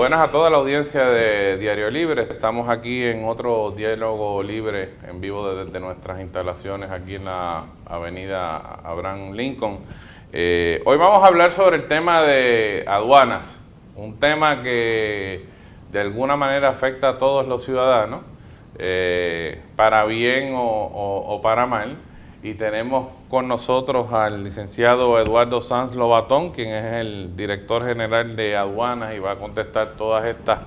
Buenas a toda la audiencia de Diario Libre. Estamos aquí en otro diálogo libre en vivo desde nuestras instalaciones aquí en la avenida Abraham Lincoln. Hoy vamos a hablar sobre el tema de aduanas, un tema que de alguna manera afecta a todos los ciudadanos, para bien o para mal. Y tenemos con nosotros al licenciado Eduardo Sanz Lobatón, quien es el director general de aduanas y va a contestar todas estas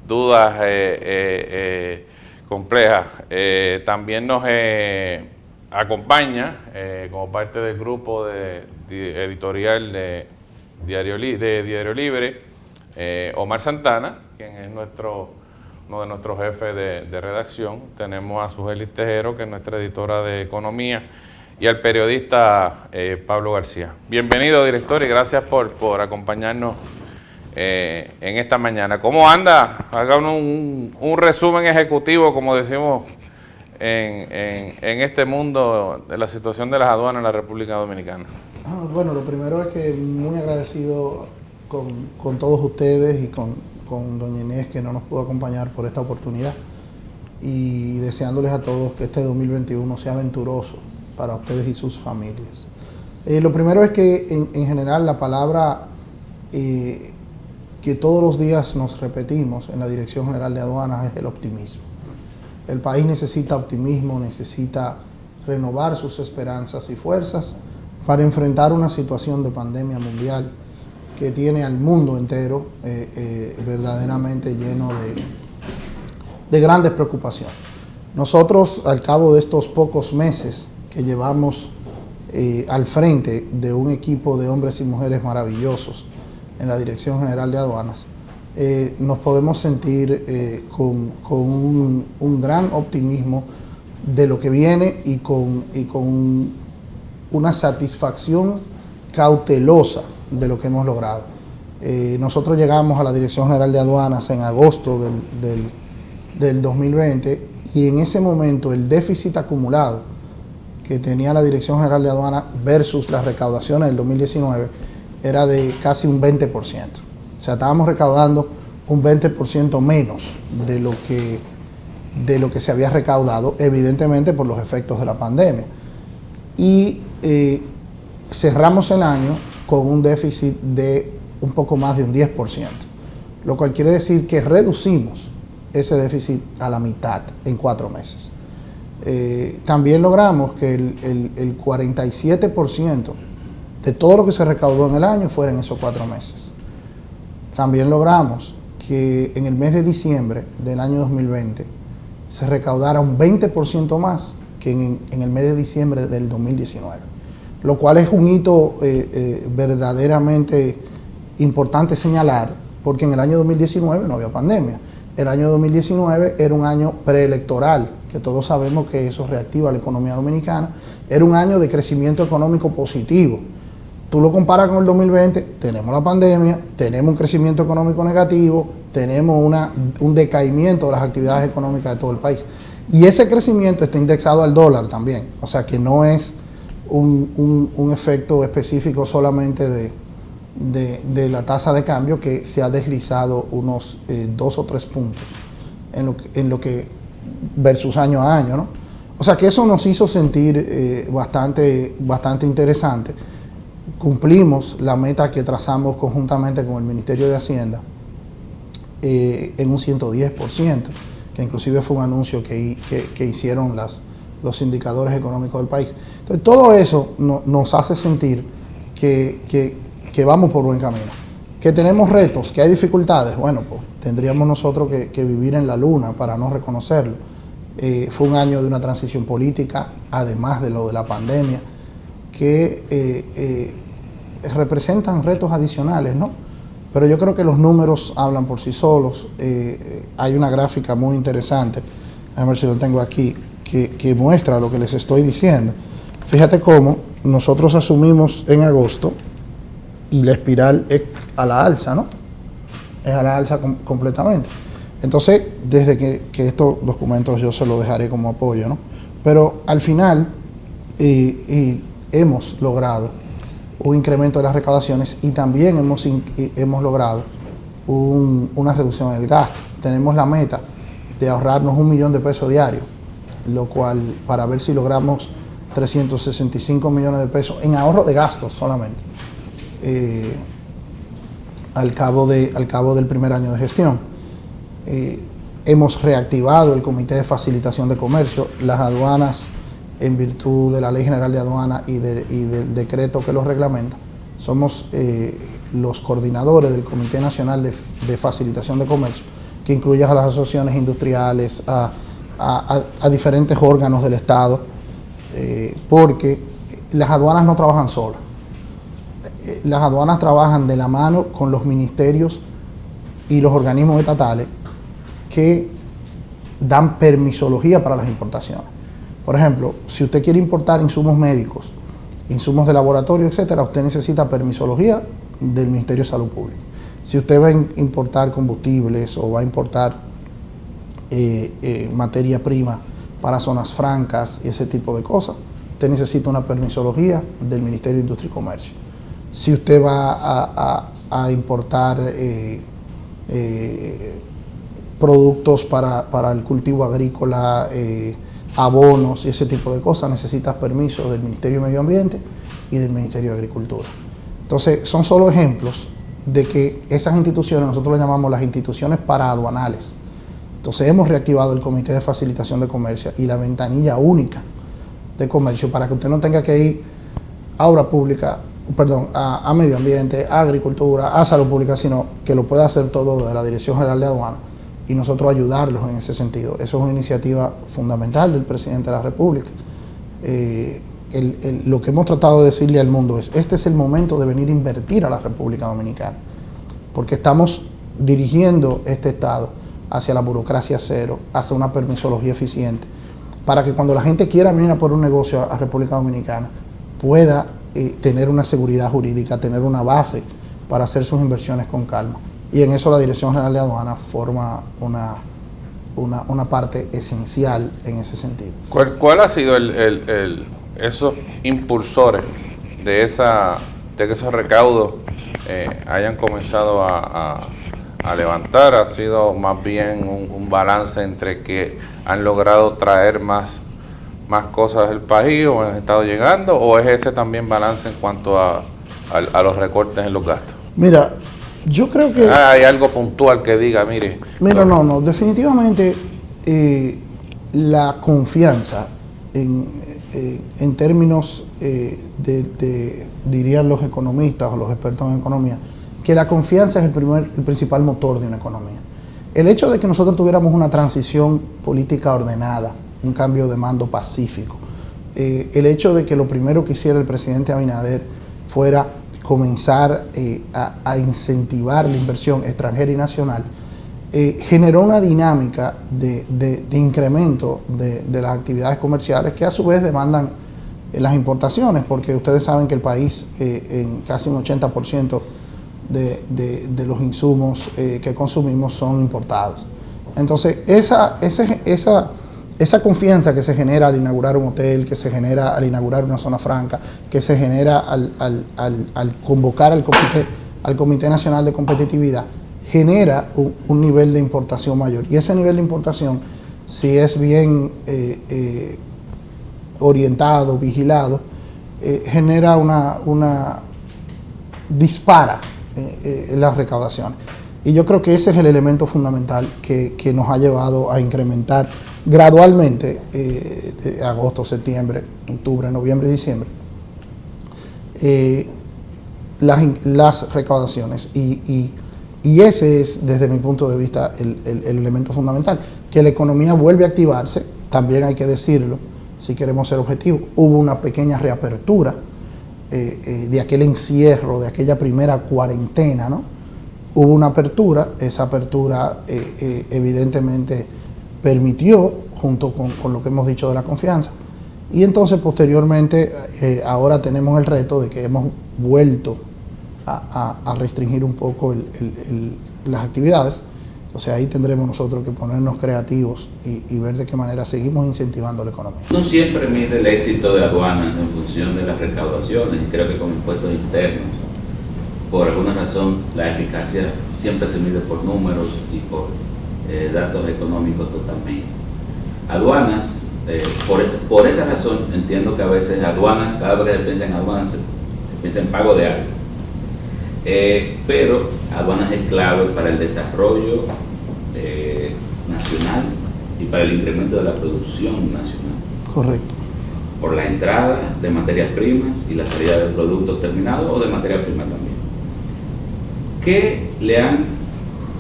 dudas complejas. También nos acompaña como parte del grupo editorial de Diario Libre, Omar Santana, quien es uno de nuestros jefes de redacción. Tenemos a Sugelis Tejero, que es nuestra editora de economía, y al periodista Pablo García. Bienvenido, director, y gracias por acompañarnos en esta mañana. ¿Cómo anda? Hagan un resumen ejecutivo, como decimos en este mundo, de la situación de las aduanas en la República Dominicana. Bueno, lo primero es que muy agradecido con todos ustedes y con doña Inés, que no nos pudo acompañar por esta oportunidad, y deseándoles a todos que este 2021 sea aventuroso para ustedes y sus familias. Lo primero es que en general la palabra que todos los días nos repetimos en la Dirección General de Aduanas es el optimismo. El país necesita optimismo, necesita renovar sus esperanzas y fuerzas para enfrentar una situación de pandemia mundial que tiene al mundo entero verdaderamente lleno de grandes preocupaciones. Nosotros, al cabo de estos pocos meses que llevamos al frente de un equipo de hombres y mujeres maravillosos en la Dirección General de Aduanas, nos podemos sentir con un gran optimismo de lo que viene y con una satisfacción cautelosa de lo que hemos logrado. Nosotros llegamos a la Dirección General de Aduanas en agosto del 2020, y en ese momento el déficit acumulado que tenía la Dirección General de Aduanas versus las recaudaciones del 2019 era de casi un 20%. O sea, estábamos recaudando un 20% menos de lo que se había recaudado, evidentemente por los efectos de la pandemia. Y cerramos el año con un déficit de un poco más de un 10%, lo cual quiere decir que reducimos ese déficit a la mitad en 4 meses. También logramos que el 47% de todo lo que se recaudó en el año fuera en esos 4 meses. También logramos que en el mes de diciembre del año 2020 se recaudara un 20% más que en el mes de diciembre del 2019. Lo cual es un hito verdaderamente importante señalar, porque en el año 2019 no había pandemia. El año 2019 era un año preelectoral, que todos sabemos que eso reactiva la economía dominicana. Era un año de crecimiento económico positivo. Tú lo comparas con el 2020, tenemos la pandemia, tenemos un crecimiento económico negativo, tenemos un decaimiento de las actividades económicas de todo el país. Y ese crecimiento está indexado al dólar también, o sea que no es un efecto específico solamente de la tasa de cambio, que se ha deslizado unos 2 o 3 puntos en lo que versus año a año, ¿no? O sea que eso nos hizo sentir bastante interesante. Cumplimos la meta que trazamos conjuntamente con el Ministerio de Hacienda en un 110%, que inclusive fue un anuncio que hicieron los indicadores económicos del país. Entonces, todo eso nos hace sentir que vamos por buen camino. Que tenemos retos, que hay dificultades, bueno, pues tendríamos nosotros que vivir en la luna para no reconocerlo. Fue un año de una transición política, además de lo de la pandemia, que representan retos adicionales, ¿no? Pero yo creo que los números hablan por sí solos. Hay una gráfica muy interesante, a ver si lo tengo aquí, que muestra lo que les estoy diciendo. Fíjate cómo nosotros asumimos en agosto y la espiral es a la alza, ¿no? Es a la alza completamente. Entonces, desde que estos documentos yo se los dejaré como apoyo, ¿no? Pero al final hemos logrado un incremento de las recaudaciones y también hemos logrado una reducción en el gasto. Tenemos la meta de ahorrarnos $1 millón diario, lo cual para ver si logramos 365 millones de pesos en ahorro de gastos solamente al cabo del primer año de gestión. Hemos reactivado el Comité de Facilitación de Comercio. Las aduanas, en virtud de la Ley General de Aduana y del decreto que los reglamenta, somos los coordinadores del Comité Nacional de Facilitación de Comercio, que incluye a las asociaciones industriales, a diferentes órganos del Estado, porque las aduanas no trabajan solas. Las aduanas trabajan de la mano con los ministerios y los organismos estatales que dan permisología para las importaciones. Por ejemplo, si usted quiere importar insumos médicos, insumos de laboratorio, etcétera, usted necesita permisología del Ministerio de Salud Pública. Si usted va a importar combustibles o va a importar materia prima para zonas francas y ese tipo de cosas, usted necesita una permisología del Ministerio de Industria y Comercio. Si usted va a importar productos para el cultivo agrícola, abonos y ese tipo de cosas, necesitas permiso del Ministerio de Medio Ambiente y del Ministerio de Agricultura. Entonces, son solo ejemplos de que esas instituciones, nosotros las llamamos las instituciones paraduanales. Entonces, hemos reactivado el Comité de Facilitación de Comercio y la ventanilla única de comercio para que usted no tenga que ir a obra pública, a medio ambiente, a agricultura, a salud pública, sino que lo pueda hacer todo desde la Dirección General de Aduanas y nosotros ayudarlos en ese sentido. Eso es una iniciativa fundamental del presidente de la República. Lo que hemos tratado de decirle al mundo es: este es el momento de venir a invertir a la República Dominicana, porque estamos dirigiendo este Estado hacia la burocracia cero, hacia una permisología eficiente, para que cuando la gente quiera venir a poner un negocio a República Dominicana pueda tener una seguridad jurídica, tener una base para hacer sus inversiones con calma. Y en eso la Dirección General de Aduanas forma una parte esencial en ese sentido. ¿Cuál ha sido esos impulsores de que esos recaudos hayan comenzado a levantar? ¿Ha sido más bien un balance entre que han logrado traer más cosas del país o han estado llegando, o es ese también balance en cuanto a los recortes en los gastos? Mira, yo creo que... ¿Hay algo puntual que diga, mire? Mira, no, definitivamente la confianza en términos dirían los economistas o los expertos en economía, que la confianza es el principal motor de una economía. El hecho de que nosotros tuviéramos una transición política ordenada, un cambio de mando pacífico, el hecho de que lo primero que hiciera el presidente Abinader fuera comenzar a incentivar la inversión extranjera y nacional, generó una dinámica de incremento de las actividades comerciales que a su vez demandan las importaciones, porque ustedes saben que el país en casi un 80% de los insumos que consumimos son importados. Entonces, esa confianza que se genera al inaugurar un hotel, que se genera al inaugurar una zona franca, que se genera al convocar al Comité Nacional de Competitividad, genera un nivel de importación mayor. Y ese nivel de importación, si es bien orientado, vigilado, genera dispara las recaudaciones. Y yo creo que ese es el elemento fundamental que nos ha llevado a incrementar gradualmente, de agosto, septiembre, octubre, noviembre y diciembre, las recaudaciones. Y ese es, desde mi punto de vista, el elemento fundamental. Que la economía vuelve a activarse, también hay que decirlo, si queremos ser objetivos. Hubo una pequeña reapertura de aquel encierro, de aquella primera cuarentena, ¿no? Hubo una apertura, esa apertura evidentemente permitió, junto con lo que hemos dicho de la confianza, y entonces posteriormente ahora tenemos el reto de que hemos vuelto a restringir un poco las actividades. O sea, ahí tendremos nosotros que ponernos creativos y ver de qué manera seguimos incentivando la economía. No siempre mide el éxito de aduanas en función de las recaudaciones, y creo que con impuestos internos, por alguna razón la eficacia siempre se mide por números y por datos económicos totalmente. Aduanas, por esa razón entiendo que a veces aduanas, cada vez que se piensa en aduanas, se piensa en pago de algo. Pero aduanas es clave para el desarrollo nacional y para el incremento de la producción nacional. Correcto. Por la entrada de materias primas y la salida de productos terminados o de materia prima también. ¿Qué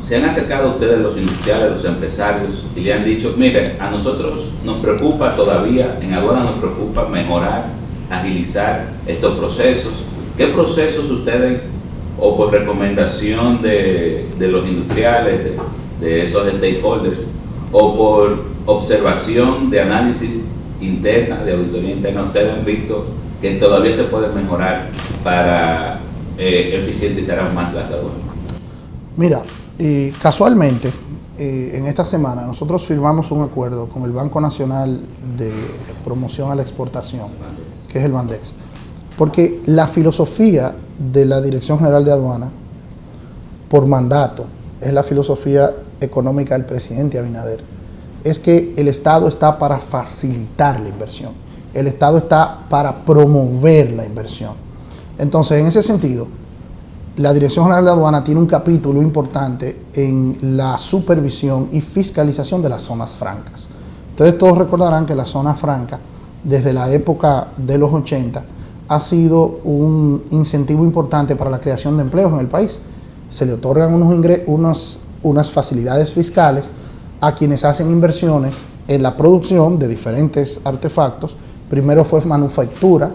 se han acercado a ustedes los industriales, los empresarios y le han dicho, miren, a nosotros nos preocupa todavía, en aduanas nos preocupa mejorar, agilizar estos procesos? ¿Qué procesos ustedes, o por recomendación de los industriales, de esos stakeholders, o por observación de análisis interna, de auditoría interna, ustedes han visto que todavía se puede mejorar para eficientizar aún más las aduanas? Mira, casualmente, en esta semana nosotros firmamos un acuerdo con el Banco Nacional de Promoción a la Exportación, que es el Bandex, porque la filosofía de la Dirección General de Aduanas, por mandato, es la filosofía económica del presidente Abinader, es que el Estado está para facilitar la inversión, el Estado está para promover la inversión. Entonces, en ese sentido, la Dirección General de Aduanas tiene un capítulo importante en la supervisión y fiscalización de las zonas francas. Ustedes todos recordarán que la zona franca, desde la época de los 80, ha sido un incentivo importante para la creación de empleos en el país. Se le otorgan unas facilidades fiscales a quienes hacen inversiones en la producción de diferentes artefactos. Primero fue manufactura,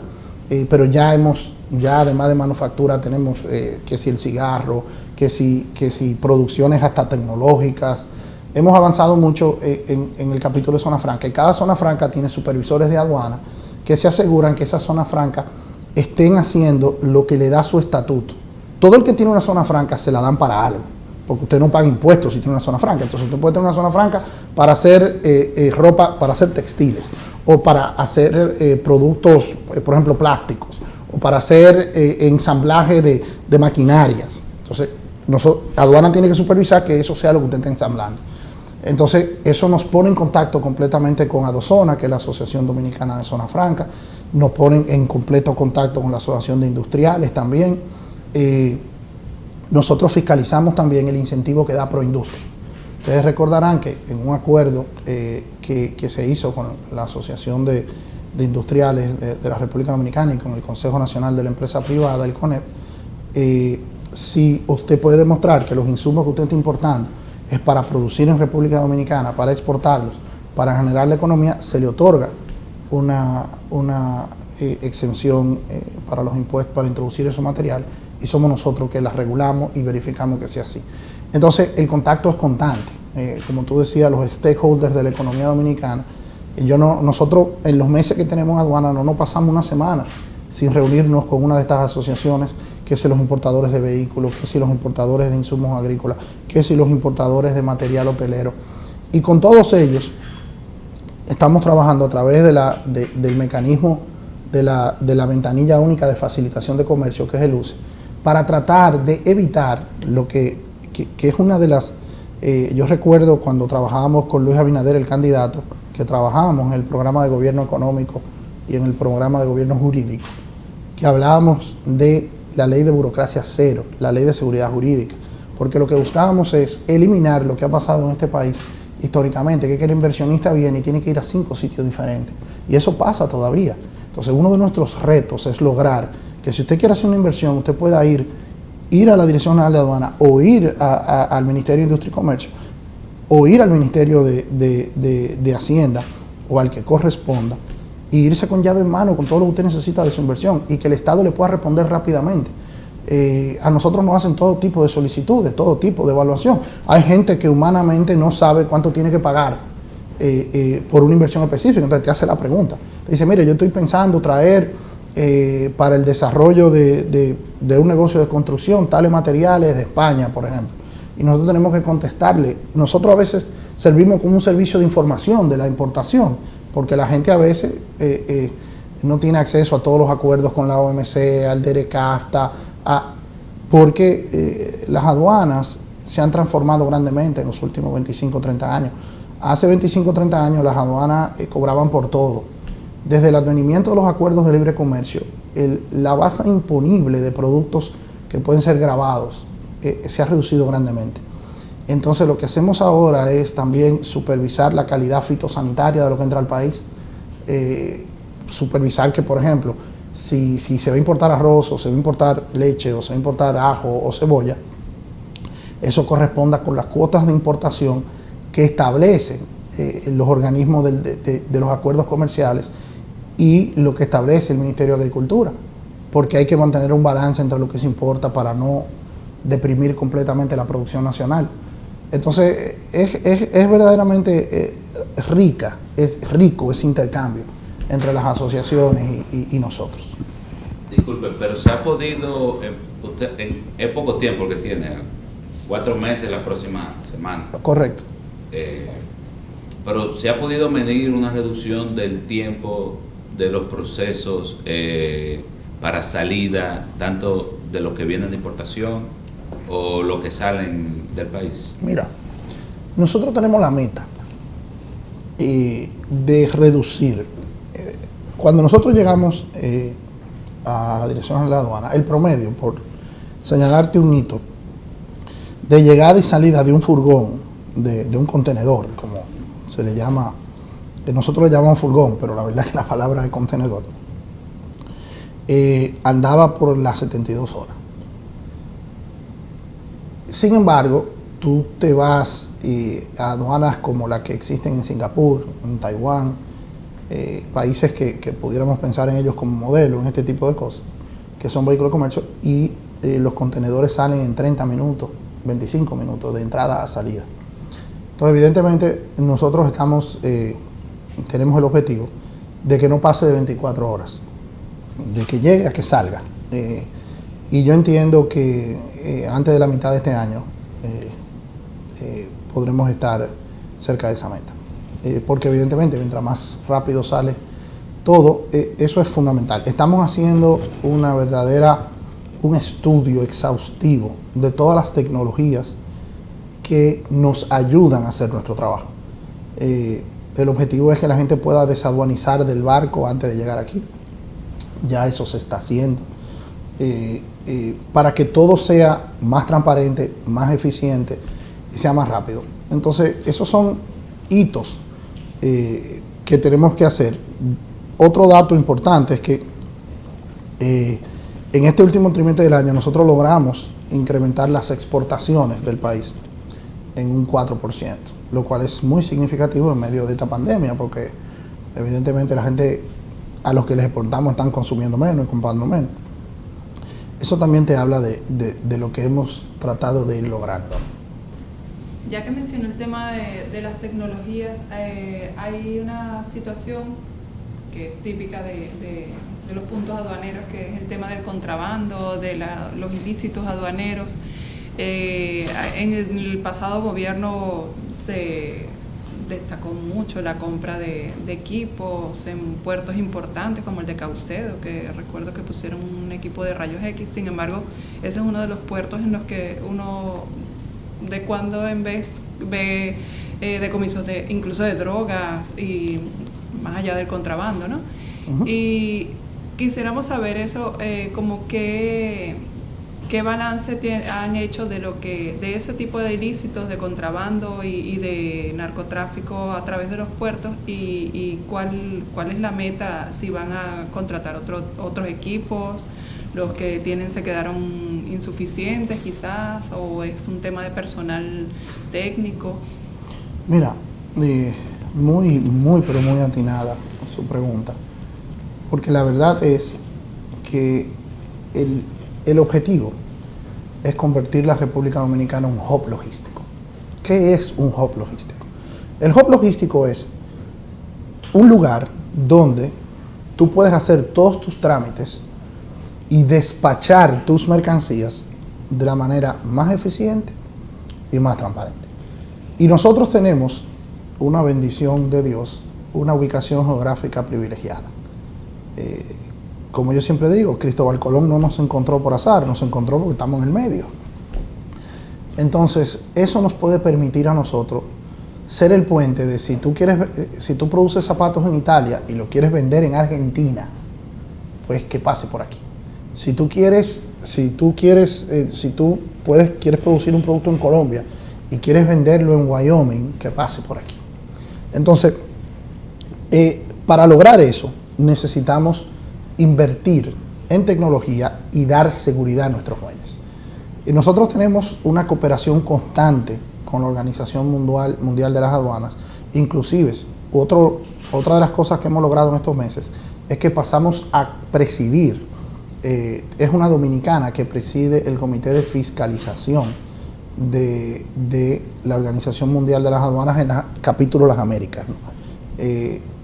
pero ya además de manufactura tenemos que si el cigarro, que si producciones hasta tecnológicas. Hemos avanzado mucho en el capítulo de zona franca, y cada zona franca tiene supervisores de aduana que se aseguran que esa zona franca estén haciendo lo que le da su estatuto. Todo el que tiene una zona franca se la dan para algo, porque usted no paga impuestos si tiene una zona franca. Entonces usted puede tener una zona franca para hacer ropa, para hacer textiles, o para hacer productos, por ejemplo, plásticos, o para hacer ensamblaje de maquinarias. Entonces, aduana tiene que supervisar que eso sea lo que usted está ensamblando. Entonces, eso nos pone en contacto completamente con Adozona, que es la Asociación Dominicana de Zona Franca, nos ponen en completo contacto con la Asociación de Industriales también. Nosotros fiscalizamos también el incentivo que da Proindustria. Ustedes recordarán que en un acuerdo que se hizo con la Asociación de Industriales de la República Dominicana y con el Consejo Nacional de la Empresa Privada, el CONEP, si usted puede demostrar que los insumos que usted está importando es para producir en República Dominicana, para exportarlos, para generar la economía, se le otorga una exención para los impuestos, para introducir esos materiales, y somos nosotros que las regulamos y verificamos que sea así. Entonces, el contacto es constante. Como tú decías, los stakeholders de la economía dominicana, nosotros en los meses que tenemos aduana no nos pasamos una semana sin reunirnos con una de estas asociaciones, que si los importadores de vehículos, que si los importadores de insumos agrícolas, que si los importadores de material hotelero. Y con todos ellos estamos trabajando a través del mecanismo de la ventanilla única de facilitación de comercio, que es el UCE, para tratar de evitar lo que es una de las... yo recuerdo cuando trabajábamos con Luis Abinader, el candidato, que trabajábamos en el programa de gobierno económico y en el programa de gobierno jurídico, que hablábamos de la ley de burocracia cero, la ley de seguridad jurídica, porque lo que buscábamos es eliminar lo que ha pasado en este país históricamente, que el inversionista viene y tiene que ir a 5 sitios diferentes, y eso pasa todavía. Entonces, uno de nuestros retos es lograr que si usted quiere hacer una inversión, usted pueda ir a la Dirección General de Aduana, o ir al Ministerio de Industria y Comercio, o ir al Ministerio de Hacienda, o al que corresponda, e irse con llave en mano con todo lo que usted necesita de su inversión, y que el Estado le pueda responder rápidamente. A nosotros nos hacen todo tipo de solicitudes, todo tipo de evaluación. Hay gente que humanamente no sabe cuánto tiene que pagar por una inversión específica, entonces te hace la pregunta. Te dice, mire, yo estoy pensando traer para el desarrollo de un negocio de construcción tales materiales de España, por ejemplo. Y nosotros tenemos que contestarle. Nosotros a veces servimos como un servicio de información de la importación, porque la gente a veces no tiene acceso a todos los acuerdos con la OMC, al DERECAFTA, porque las aduanas se han transformado grandemente en los últimos 25 o 30 años. Hace 25 o 30 años las aduanas cobraban por todo. Desde el advenimiento de los acuerdos de libre comercio, la base imponible de productos que pueden ser gravados se ha reducido grandemente. Entonces lo que hacemos ahora es también supervisar la calidad fitosanitaria de lo que entra al país, supervisar que, por ejemplo, si se va a importar arroz o se va a importar leche o se va a importar ajo o cebolla, eso corresponda con las cuotas de importación que establecen los organismos de los acuerdos comerciales y lo que establece el Ministerio de Agricultura, porque hay que mantener un balance entre lo que se importa para no deprimir completamente la producción nacional. Entonces es verdaderamente rico ese intercambio entre las asociaciones y nosotros. Disculpe, pero se ha podido, usted, es poco tiempo que tiene, 4 meses la próxima semana. Correcto. Pero se ha podido medir una reducción del tiempo de los procesos para salida, tanto de lo que viene de importación o lo que salen del país. Mira, nosotros tenemos la meta de reducir. Cuando nosotros llegamos a la Dirección General de Aduana, el promedio, por señalarte un hito, de llegada y salida de un furgón, de un contenedor, como se le llama, que nosotros le llamamos furgón, pero la verdad es que la palabra es contenedor, andaba por las 72 horas. Sin embargo, tú te vas a aduanas como las que existen en Singapur, en Taiwán, países que pudiéramos pensar en ellos como modelo en este tipo de cosas, que son vehículos de comercio, y los contenedores salen en 30 minutos, 25 minutos de entrada a salida. Entonces, evidentemente, nosotros tenemos el objetivo de que no pase de 24 horas, de que llegue a que salga. Y yo entiendo que antes de la mitad de este año podremos estar cerca de esa meta. Porque evidentemente, mientras más rápido sale todo, eso es fundamental. Estamos haciendo un estudio exhaustivo de todas las tecnologías que nos ayudan a hacer nuestro trabajo. El objetivo es que la gente pueda desaduanizar del barco antes de llegar aquí. Ya eso se está haciendo. Para que todo sea más transparente, más eficiente y sea más rápido. Entonces, esos son hitos que tenemos que hacer. Otro dato importante es que en este último trimestre del año nosotros logramos incrementar las exportaciones del país en un 4%, lo cual es muy significativo en medio de esta pandemia, porque evidentemente la gente a los que les exportamos están consumiendo menos y comprando menos. Eso también te habla de lo que hemos tratado de ir logrando. Ya que mencioné el tema de las tecnologías, hay una situación que es típica de los puntos aduaneros, que es el tema del contrabando, de los ilícitos aduaneros. En el pasado gobierno se destacó mucho la compra de equipos en puertos importantes como el de Caucedo, que recuerdo que pusieron un equipo de rayos X. Sin embargo, ese es uno de los puertos en los que uno de cuando en vez ve decomisos incluso de drogas y más allá del contrabando, ¿no? Uh-huh. Y quisiéramos saber eso, como qué balance han hecho de ese tipo de ilícitos, de contrabando y de narcotráfico a través de los puertos, y cuál es la meta, si van a contratar otros equipos, los que tienen se quedaron insuficientes quizás, o es un tema de personal técnico. Mira, muy pero muy atinada su pregunta, porque la verdad es que el objetivo es convertir la República Dominicana en un hub logístico. ¿Qué es un hub logístico? El hub logístico es un lugar donde tú puedes hacer todos tus trámites y despachar tus mercancías de la manera más eficiente y más transparente. Y nosotros tenemos una bendición de Dios, una ubicación geográfica privilegiada. como yo siempre digo, Cristóbal Colón no nos encontró por azar, nos encontró porque estamos en el medio. Entonces, eso nos puede permitir a nosotros ser el puente de si tú produces zapatos en Italia y lo quieres vender en Argentina, pues que pase por aquí. Si tú quieres producir un producto en Colombia y quieres venderlo en Wyoming, que pase por aquí. Entonces, para lograr eso, necesitamos invertir en tecnología y dar seguridad a nuestros muelles. Y nosotros tenemos una cooperación constante con la Organización Mundial de las Aduanas. Inclusive, otra de las cosas que hemos logrado en estos meses es que pasamos a presidir, es una dominicana que preside el Comité de Fiscalización de la Organización Mundial de las Aduanas en el capítulo Las Américas, ¿no?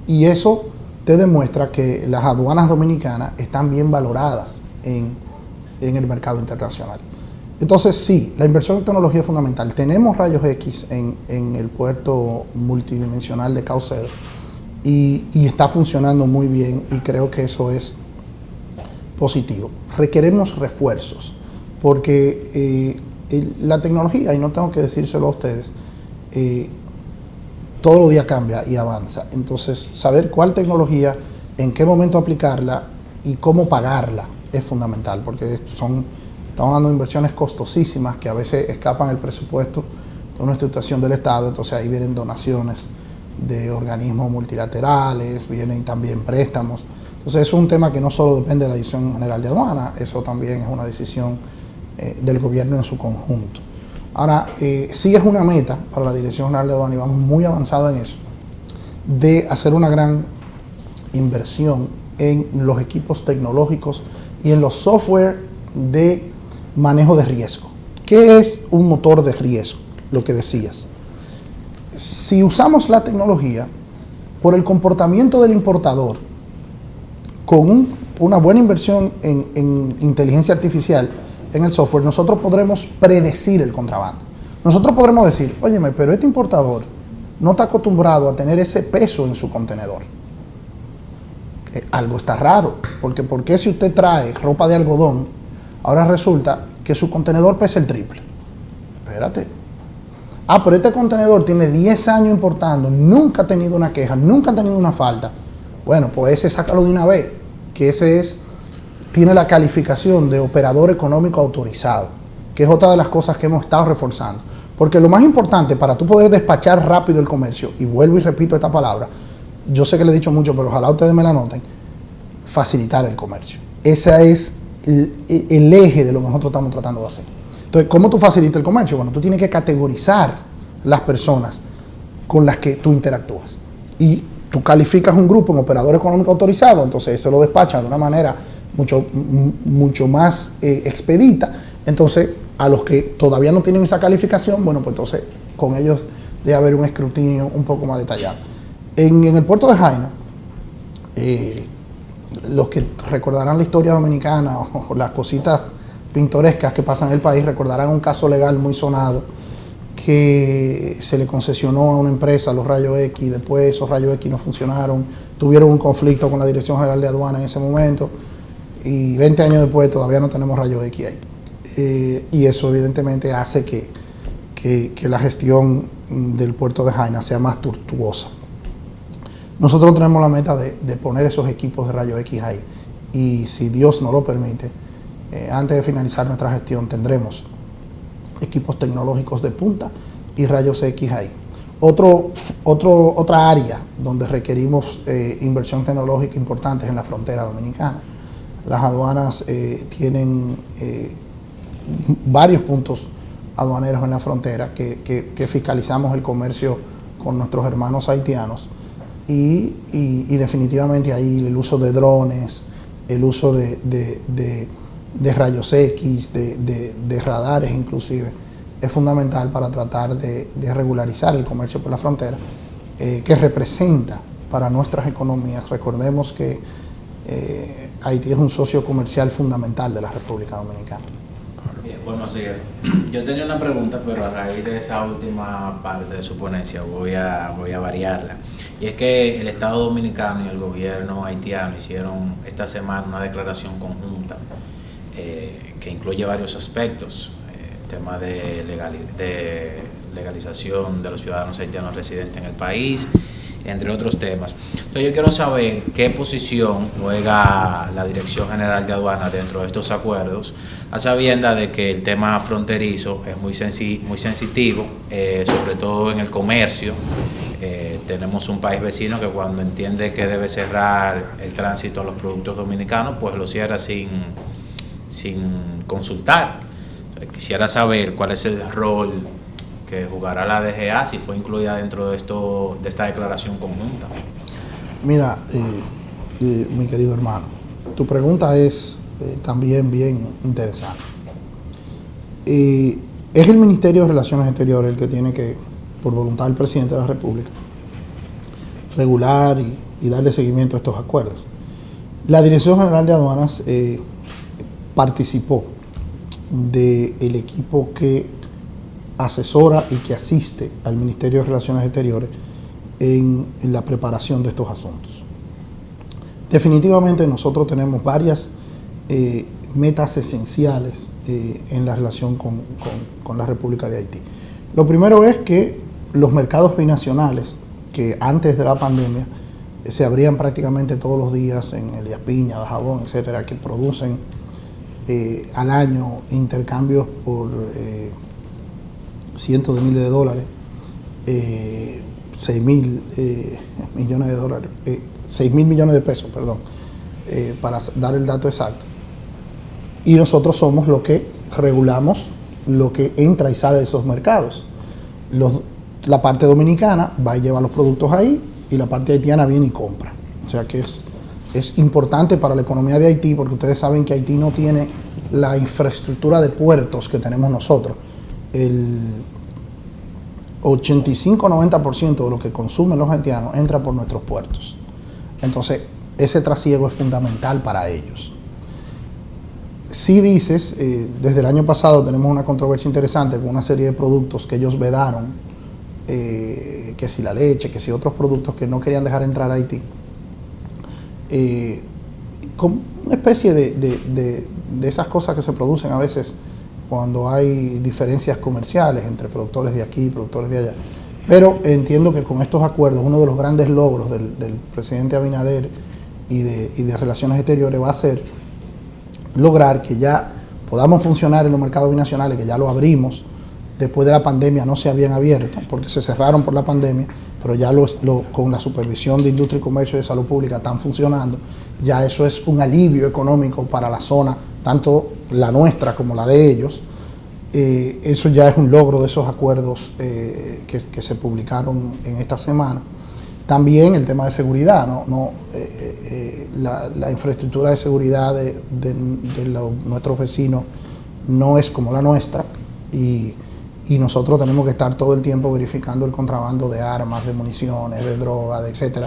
Y eso te demuestra que las aduanas dominicanas están bien valoradas en el mercado internacional. Entonces, sí, la inversión en tecnología es fundamental. Tenemos rayos X en el puerto multidimensional de Caucedo y está funcionando muy bien, y creo que eso es positivo. Requeremos refuerzos porque la tecnología, y no tengo que decírselo a ustedes, todos los días cambia y avanza. Entonces, saber cuál tecnología, en qué momento aplicarla y cómo pagarla es fundamental, porque estamos hablando de inversiones costosísimas que a veces escapan el presupuesto de una institución del Estado. Entonces ahí vienen donaciones de organismos multilaterales, vienen también préstamos. Entonces eso es un tema que no solo depende de la Dirección General de Aduana, eso también es una decisión del gobierno en su conjunto. Ahora, sí es una meta para la Dirección General de Aduana, y vamos muy avanzados en eso, de hacer una gran inversión en los equipos tecnológicos y en los software de manejo de riesgo. ¿Qué es un motor de riesgo? Lo que decías. Si usamos la tecnología, por el comportamiento del importador, con una buena inversión en inteligencia artificial, en el software, nosotros podremos predecir el contrabando. Nosotros podremos decir, óyeme, pero este importador no está acostumbrado a tener ese peso en su contenedor. Algo está raro, porque ¿por qué si usted trae ropa de algodón, ahora resulta que su contenedor pesa el triple? Espérate. Ah, pero este contenedor tiene 10 años importando, nunca ha tenido una queja, nunca ha tenido una falta. Bueno, pues ese sácalo de una vez, que tiene la calificación de operador económico autorizado, que es otra de las cosas que hemos estado reforzando. Porque lo más importante para tú poder despachar rápido el comercio, y vuelvo y repito esta palabra, yo sé que le he dicho mucho, pero ojalá ustedes me la noten, facilitar el comercio. Ese es el eje de lo que nosotros estamos tratando de hacer. Entonces, ¿cómo tú facilitas el comercio? Bueno, tú tienes que categorizar las personas con las que tú interactúas. Y tú calificas un grupo en operador económico autorizado, entonces eso lo despachan de una manera mucho más expedita. Entonces, a los que todavía no tienen esa calificación, bueno, pues entonces con ellos debe haber un escrutinio un poco más detallado. En el puerto de Jaina, los que recordarán la historia dominicana o las cositas pintorescas que pasan en el país, recordarán un caso legal muy sonado que se le concesionó a una empresa los rayos X, después esos rayos X no funcionaron, tuvieron un conflicto con la Dirección General de Aduana en ese momento, y 20 años después todavía no tenemos rayos X ahí. Y eso evidentemente hace que la gestión del puerto de Jaina sea más tortuosa. Nosotros tenemos la meta de poner esos equipos de rayos X ahí, y si Dios nos lo permite, antes de finalizar nuestra gestión tendremos equipos tecnológicos de punta y rayos X ahí. Otra área donde requerimos inversión tecnológica importante es en la frontera dominicana. Las aduanas tienen varios puntos aduaneros en la frontera que fiscalizamos el comercio con nuestros hermanos haitianos, y definitivamente ahí el uso de drones, el uso de rayos X, de radares inclusive, es fundamental para tratar de regularizar el comercio por la frontera, que representa para nuestras economías. Recordemos que Haití es un socio comercial fundamental de la República Dominicana. Bien, buenos días. Yo tenía una pregunta, pero a raíz de esa última parte de su ponencia voy a variarla. Y es que el Estado Dominicano y el gobierno haitiano hicieron esta semana una declaración conjunta que incluye varios aspectos. Tema de legalización de los ciudadanos haitianos residentes en el país, entre otros temas. Entonces yo quiero saber qué posición juega la Dirección General de Aduanas dentro de estos acuerdos, a sabiendas de que el tema fronterizo es muy sensitivo, sobre todo en el comercio. Tenemos un país vecino que cuando entiende que debe cerrar el tránsito a los productos dominicanos, pues lo cierra sin consultar. Quisiera saber cuál es el rol que jugará la DGA, si fue incluida dentro de esta declaración conjunta. Mira, mi querido hermano, tu pregunta es también bien interesante. Es el Ministerio de Relaciones Exteriores el que tiene que, por voluntad del Presidente de la República, regular y darle seguimiento a estos acuerdos. La Dirección General de Aduanas participó del equipo que asesora y que asiste al Ministerio de Relaciones Exteriores en la preparación de estos asuntos. Definitivamente nosotros tenemos varias metas esenciales en la relación con la República de Haití. Lo primero es que los mercados binacionales, que antes de la pandemia se abrían prácticamente todos los días en Elías Piña, Dajabón, etcétera, que producen al año intercambios por cientos de miles de dólares, 6.000 millones de dólares, 6.000 millones de pesos, perdón, para dar el dato exacto. Y nosotros somos los que regulamos lo que entra y sale de esos mercados. La parte dominicana va y lleva los productos ahí y la parte haitiana viene y compra. O sea que es importante para la economía de Haití, porque ustedes saben que Haití no tiene la infraestructura de puertos que tenemos nosotros. El 85-90% de lo que consumen los haitianos entra por nuestros puertos. Entonces, ese trasiego es fundamental para ellos. Si dices, desde el año pasado tenemos una controversia interesante con una serie de productos que ellos vedaron, que si la leche, que si otros productos que no querían dejar entrar a Haití. Como una especie de esas cosas que se producen a veces cuando hay diferencias comerciales entre productores de aquí y productores de allá. Pero entiendo que con estos acuerdos, uno de los grandes logros del presidente Abinader y de Relaciones Exteriores va a ser lograr que ya podamos funcionar en los mercados binacionales, que ya lo abrimos. Después de la pandemia no se habían abierto porque se cerraron por la pandemia, pero ya con la supervisión de Industria y Comercio y de Salud Pública están funcionando. Ya eso es un alivio económico para la zona, tanto la nuestra como la de ellos. Eso ya es un logro de esos acuerdos que se publicaron en esta semana. También el tema de seguridad, la infraestructura de seguridad de nuestros vecinos no es como la nuestra y nosotros tenemos que estar todo el tiempo verificando el contrabando de armas, de municiones, de drogas, etcétera,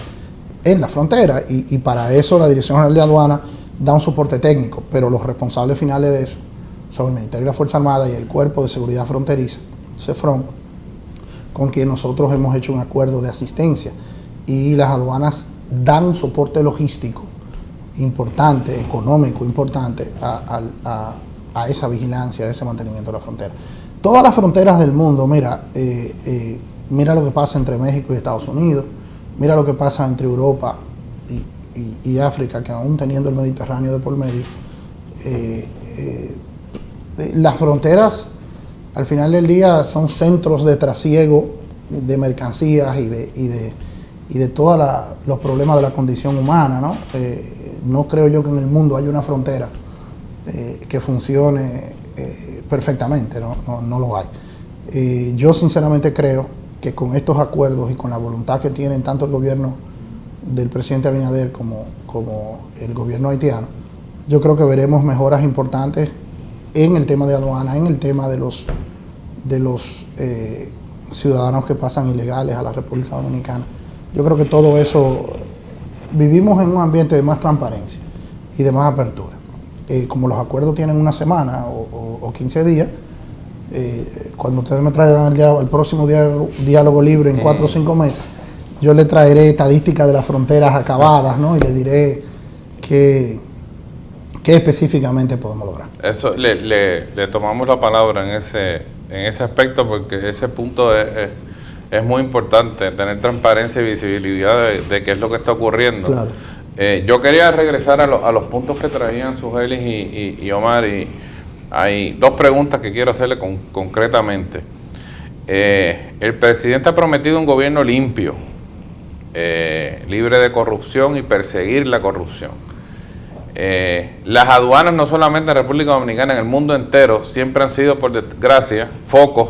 en la frontera, y para eso la Dirección General de Aduanas da un soporte técnico, pero los responsables finales de eso son el Ministerio de la Fuerza Armada y el Cuerpo de Seguridad Fronteriza, CEFRON, con quien nosotros hemos hecho un acuerdo de asistencia, y las aduanas dan un soporte logístico importante, económico importante a esa vigilancia, a ese mantenimiento de la frontera. Todas las fronteras del mundo, mira lo que pasa entre México y Estados Unidos, mira lo que pasa entre Europa y África, que aún teniendo el Mediterráneo de por medio, las fronteras al final del día son centros de trasiego de mercancías y de todos los problemas de la condición humana, ¿no? No creo yo que en el mundo haya una frontera que funcione perfectamente, no lo hay. Yo sinceramente creo que con estos acuerdos y con la voluntad que tienen tanto el gobierno del presidente Abinader como el gobierno haitiano, yo creo que veremos mejoras importantes en el tema de aduana, en el tema de los ciudadanos que pasan ilegales a la República Dominicana. Yo creo que todo eso, vivimos en un ambiente de más transparencia y de más apertura. como los acuerdos tienen una semana o 15 días, cuando ustedes me traigan el próximo diálogo libre en 4 o 5 meses, yo le traeré estadísticas de las fronteras acabadas, ¿no? Y le diré qué específicamente podemos lograr. Eso le tomamos la palabra en ese aspecto, porque ese punto es muy importante, tener transparencia y visibilidad de qué es lo que está ocurriendo. Claro. Yo quería regresar a los puntos que traían Sugelis y Omar, y hay 2 preguntas que quiero hacerle concretamente. El presidente ha prometido un gobierno limpio, libre de corrupción y perseguir la corrupción. Las aduanas, no solamente en República Dominicana, en el mundo entero, siempre han sido, por desgracia, focos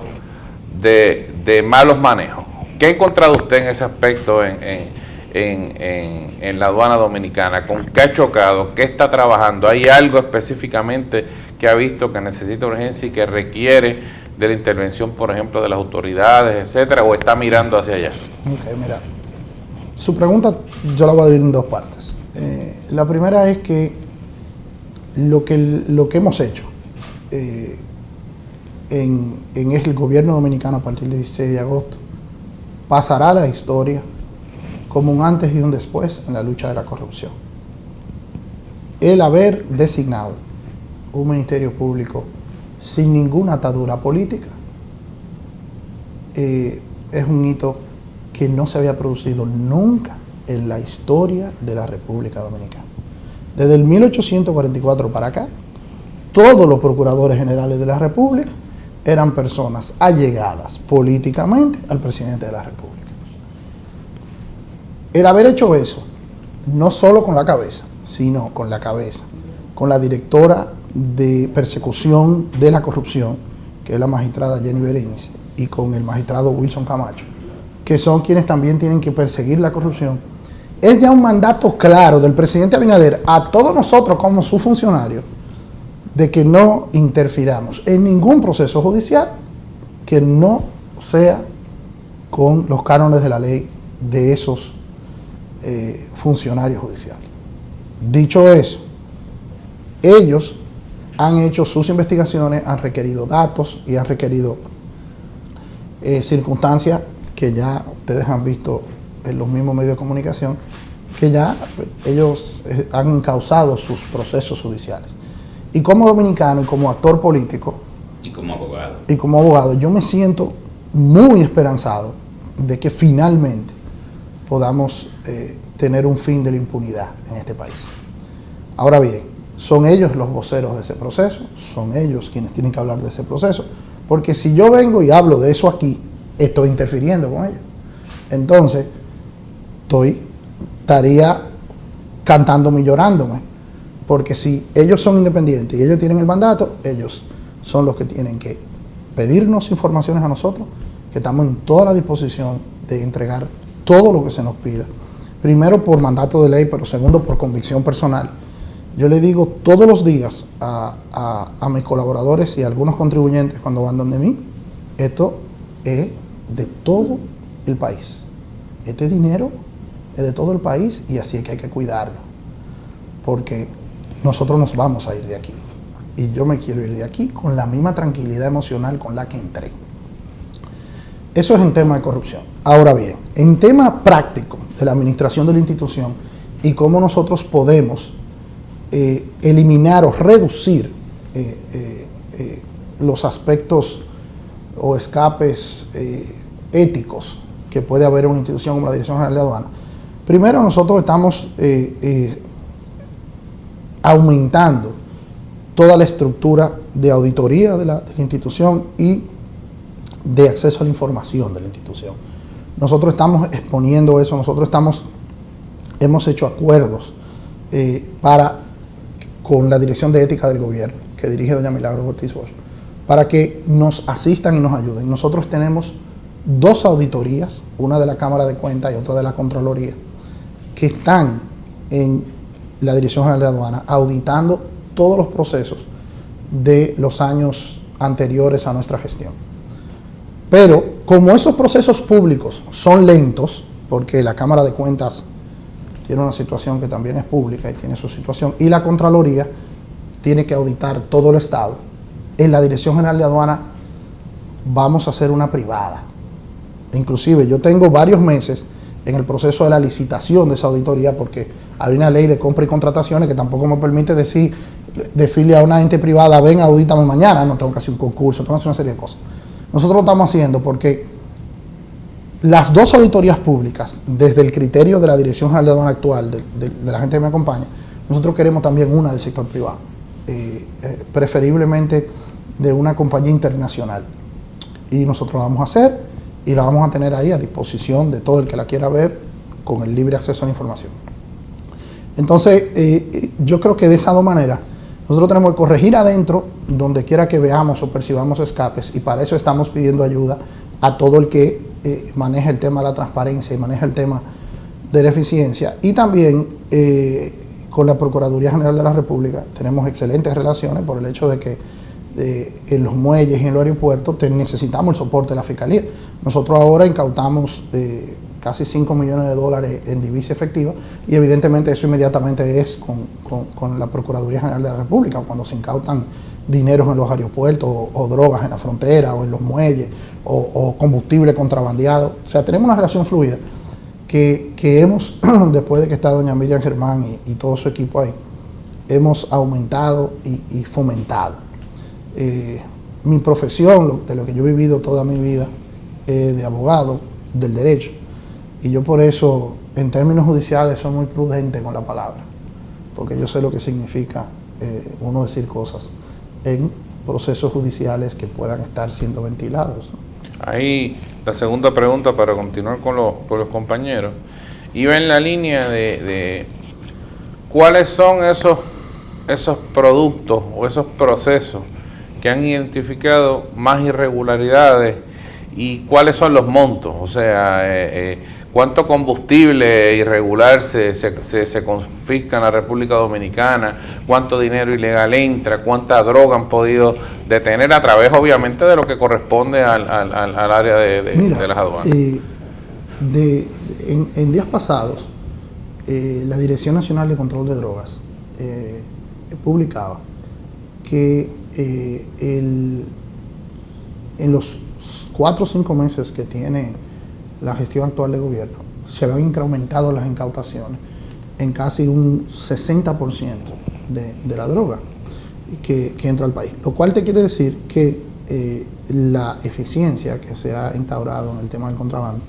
de malos manejos. ¿Qué ha encontrado usted en ese aspecto en la aduana dominicana? ¿Con qué ha chocado? ¿Qué está trabajando? ¿Hay algo específicamente que ha visto que necesita urgencia y que requiere de la intervención, por ejemplo, de las autoridades, etcétera, o está mirando hacia allá? Ok, mira, su pregunta yo la voy a dividir en 2 partes. La primera es que lo que hemos hecho en el gobierno dominicano a partir del 16 de agosto pasará a la historia como un antes y un después en la lucha de la corrupción. El haber designado un ministerio público sin ninguna atadura política es un hito que no se había producido nunca en la historia de la República Dominicana. Desde el 1844 para acá, todos los procuradores generales de la República eran personas allegadas políticamente al presidente de la República. El haber hecho eso, no solo con la cabeza, sino con la cabeza, con la directora de persecución de la corrupción, que es la magistrada Jenny Berenice, y con el magistrado Wilson Camacho, que son quienes también tienen que perseguir la corrupción, es ya un mandato claro del presidente Abinader a todos nosotros como sus funcionarios de que no interfiramos en ningún proceso judicial que no sea con los cánones de la ley de esos funcionarios judiciales. Dicho eso, ellos han hecho sus investigaciones, han requerido datos y han requerido circunstancias que ya ustedes han visto en los mismos medios de comunicación, que ya ellos han encauzado sus procesos judiciales. Y como dominicano y como actor político y como abogado, yo me siento muy esperanzado de que finalmente podamos tener un fin de la impunidad en este país. Ahora bien, son ellos los voceros de ese proceso, son ellos quienes tienen que hablar de ese proceso, porque si yo vengo y hablo de eso aquí, estoy interfiriendo con ellos. Entonces, estaría cantándome y llorándome, porque si ellos son independientes y ellos tienen el mandato, ellos son los que tienen que pedirnos informaciones a nosotros, que estamos en toda la disposición de entregar todo lo que se nos pida. Primero por mandato de ley, pero segundo por convicción personal. Yo le digo todos los días a mis colaboradores y a algunos contribuyentes cuando van donde mí, esto es de todo el país. Este dinero es de todo el país y así es que hay que cuidarlo, porque nosotros nos vamos a ir de aquí y yo me quiero ir de aquí con la misma tranquilidad emocional con la que entré. Eso es en tema de corrupción. Ahora bien, en tema práctico de la administración de la institución y cómo nosotros podemos eliminar o reducir los aspectos o escapes éticos que puede haber en una institución como la Dirección General de Aduanas. Primero, nosotros estamos aumentando toda la estructura de auditoría de la institución y de acceso a la información de la institución. Nosotros estamos exponiendo eso, hemos hecho acuerdos con la Dirección de Ética del Gobierno, que dirige doña Milagros Ortiz Bosch, para que nos asistan y nos ayuden. Nosotros tenemos 2 auditorías, una de la Cámara de Cuentas y otra de la Contraloría, que están en la Dirección General de Aduanas auditando todos los procesos de los años anteriores a nuestra gestión. Pero como esos procesos públicos son lentos, porque la Cámara de Cuentas tiene una situación que también es pública y tiene su situación, y la Contraloría tiene que auditar todo el Estado. En la Dirección General de Aduana vamos a hacer una privada. Inclusive yo tengo varios meses en el proceso de la licitación de esa auditoría, porque hay una ley de compra y contrataciones que tampoco me permite decirle a una ente privada, ven, audítame mañana. No, tengo que hacer un concurso, tengo que hacer una serie de cosas. Nosotros lo estamos haciendo porque las dos auditorías públicas, desde el criterio de la Dirección General de Aduana actual, de la gente que me acompaña, nosotros queremos también una del sector privado, preferiblemente de una compañía internacional. Y nosotros la vamos a hacer y la vamos a tener ahí a disposición de todo el que la quiera ver, con el libre acceso a la información. Entonces, yo creo que de esas dos maneras, nosotros tenemos que corregir adentro donde quiera que veamos o percibamos escapes, y para eso estamos pidiendo ayuda a todo el que maneja el tema de la transparencia y maneja el tema de la eficiencia. Y también con la Procuraduría General de la República tenemos excelentes relaciones por el hecho de que en los muelles y en los aeropuertos necesitamos el soporte de la Fiscalía. Nosotros ahora incautamos casi 5 millones de dólares en divisa efectiva, y evidentemente eso inmediatamente es con la Procuraduría General de la República, cuando se incautan dineros en los aeropuertos o drogas en la frontera o en los muelles o combustible contrabandeado. O sea, tenemos una relación fluida que hemos, después de que está doña Miriam Germán y todo su equipo ahí, hemos aumentado y fomentado. Mi profesión, de lo que yo he vivido toda mi vida, de abogado del derecho, y yo por eso en términos judiciales soy muy prudente con la palabra, porque yo sé lo que significa uno decir cosas en procesos judiciales que puedan estar siendo ventilados, ¿no? Ahí la segunda pregunta, para continuar con los compañeros, iba en la línea de cuáles son esos productos o esos procesos que han identificado más irregularidades y cuáles son los montos. O sea, cuánto combustible irregular se confisca en la República Dominicana, cuánto dinero ilegal entra, cuánta droga han podido detener a través, obviamente, de lo que corresponde al área de las aduanas. En días pasados, la Dirección Nacional de Control de Drogas publicaba que en los 4 o 5 meses que tiene la gestión actual del gobierno, se habían incrementado las incautaciones en casi un 60% de la droga que entra al país. Lo cual te quiere decir que la eficiencia que se ha instaurado en el tema del contrabando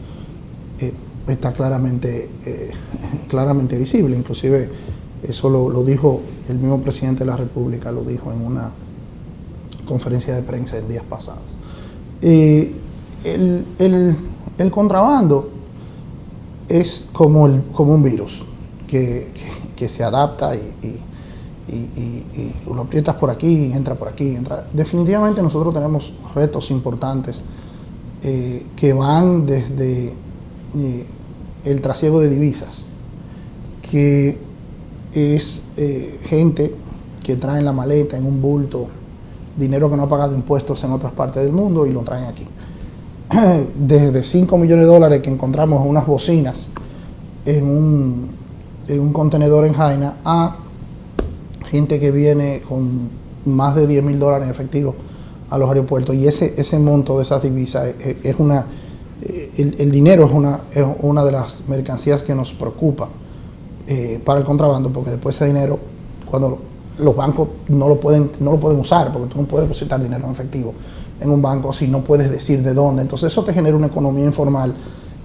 está claramente visible. Inclusive eso lo dijo el mismo presidente de la República, lo dijo en una conferencia de prensa en días pasados. El contrabando es como un virus que se adapta y lo aprietas por aquí, entra por aquí, entra. Definitivamente nosotros tenemos retos importantes que van desde el trasiego de divisas, que es gente que trae en la maleta, en un bulto, dinero que no ha pagado impuestos en otras partes del mundo y lo traen aquí. Desde 5 millones de dólares que encontramos unas bocinas en un contenedor en Jaina, a gente que viene con más de 10 mil dólares en efectivo a los aeropuertos. Y ese monto de esas divisas es el dinero es una de las mercancías que nos preocupa para el contrabando, porque después ese dinero, cuando los bancos no lo pueden usar, porque tú no puedes depositar dinero en efectivo en un banco si no puedes decir de dónde. Entonces eso te genera una economía informal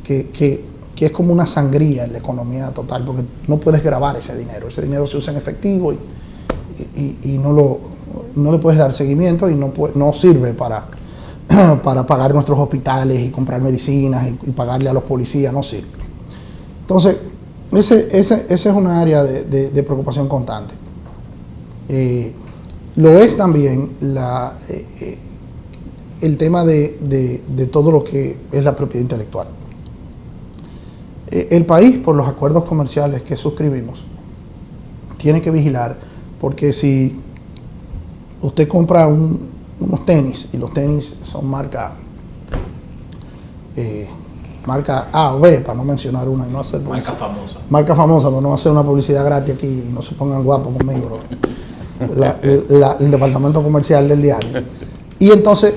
que es como una sangría en la economía total, porque no puedes grabar ese dinero se usa en efectivo y no le puedes dar seguimiento y no sirve para pagar nuestros hospitales y comprar medicinas y pagarle a los policías, no sirve. Entonces ese es una área de preocupación constante. Lo es también el tema de todo lo que es la propiedad intelectual. El país, por los acuerdos comerciales que suscribimos, tiene que vigilar, porque si usted compra unos tenis, y los tenis son marca A o B, para no mencionar una y no hacer publicidad. Marca famosa. Marca famosa, para no hacer una publicidad gratis aquí y no se pongan guapos conmigo el departamento comercial del diario. Y entonces,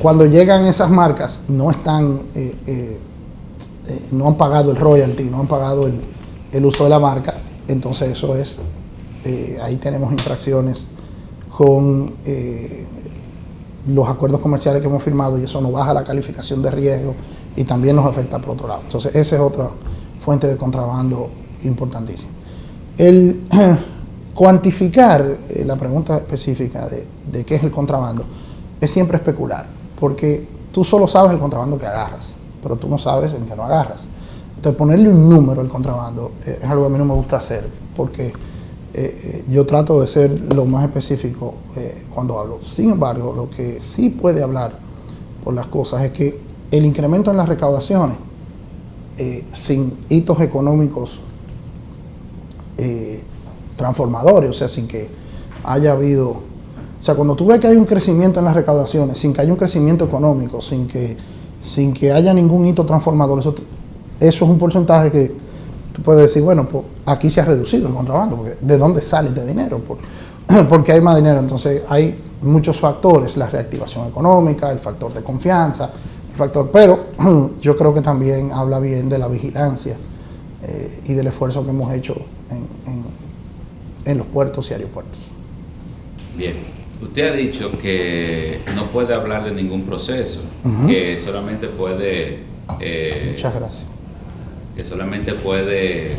cuando llegan esas marcas, no están, no han pagado el royalty, no han pagado el uso de la marca, entonces eso es, ahí tenemos infracciones con los acuerdos comerciales que hemos firmado y eso nos baja la calificación de riesgo y también nos afecta por otro lado. Entonces, esa es otra fuente de contrabando importantísima. El cuantificar la pregunta específica de qué es el contrabando es siempre especular, porque tú solo sabes el contrabando que agarras, pero tú no sabes en qué no agarras. Entonces, ponerle un número al contrabando es algo que a mí no me gusta hacer, porque yo trato de ser lo más específico cuando hablo. Sin embargo, lo que sí puede hablar por las cosas es que el incremento en las recaudaciones, sin hitos económicos transformadores, o sea, sin que haya habido, o sea, cuando tú ves que hay un crecimiento en las recaudaciones, sin que haya un crecimiento económico, sin que haya ningún hito transformador, eso es un porcentaje que tú puedes decir, bueno, pues aquí se ha reducido el contrabando, porque ¿de dónde sale este dinero? Porque hay más dinero. Entonces hay muchos factores, la reactivación económica, el factor de confianza, pero yo creo que también habla bien de la vigilancia y del esfuerzo que hemos hecho en los puertos y aeropuertos. Bien, usted ha dicho que no puede hablar de ningún proceso, que solamente puede... Muchas gracias. Que solamente puede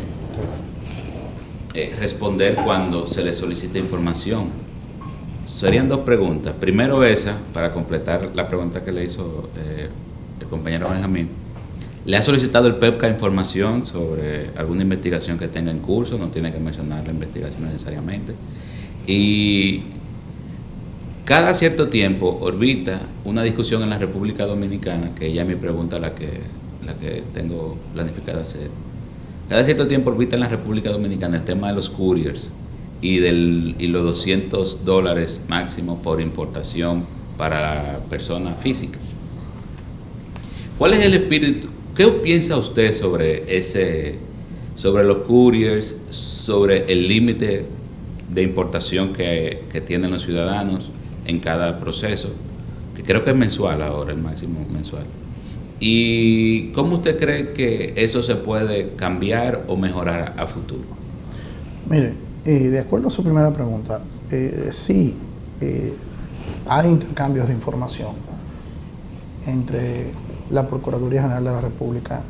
responder cuando se le solicita información. Serían dos preguntas. Primero esa, para completar la pregunta que le hizo el compañero Benjamín. ¿Le ha solicitado el PEPCA información sobre alguna investigación que tenga en curso? No tiene que mencionar la investigación necesariamente. Y cada cierto tiempo orbita una discusión en la República Dominicana, que ya es mi pregunta la que tengo planificada hacer. Cada cierto tiempo orbita en la República Dominicana el tema de los couriers y los $200 máximo por importación para persona física. ¿Cuál es el espíritu? ¿Qué piensa usted sobre los couriers, sobre el límite de importación que tienen los ciudadanos en cada proceso, que creo que es mensual ahora, el máximo mensual? ¿Y cómo usted cree que eso se puede cambiar o mejorar a futuro? Mire, de acuerdo a su primera pregunta, sí, hay intercambios de información entre la Procuraduría General de la República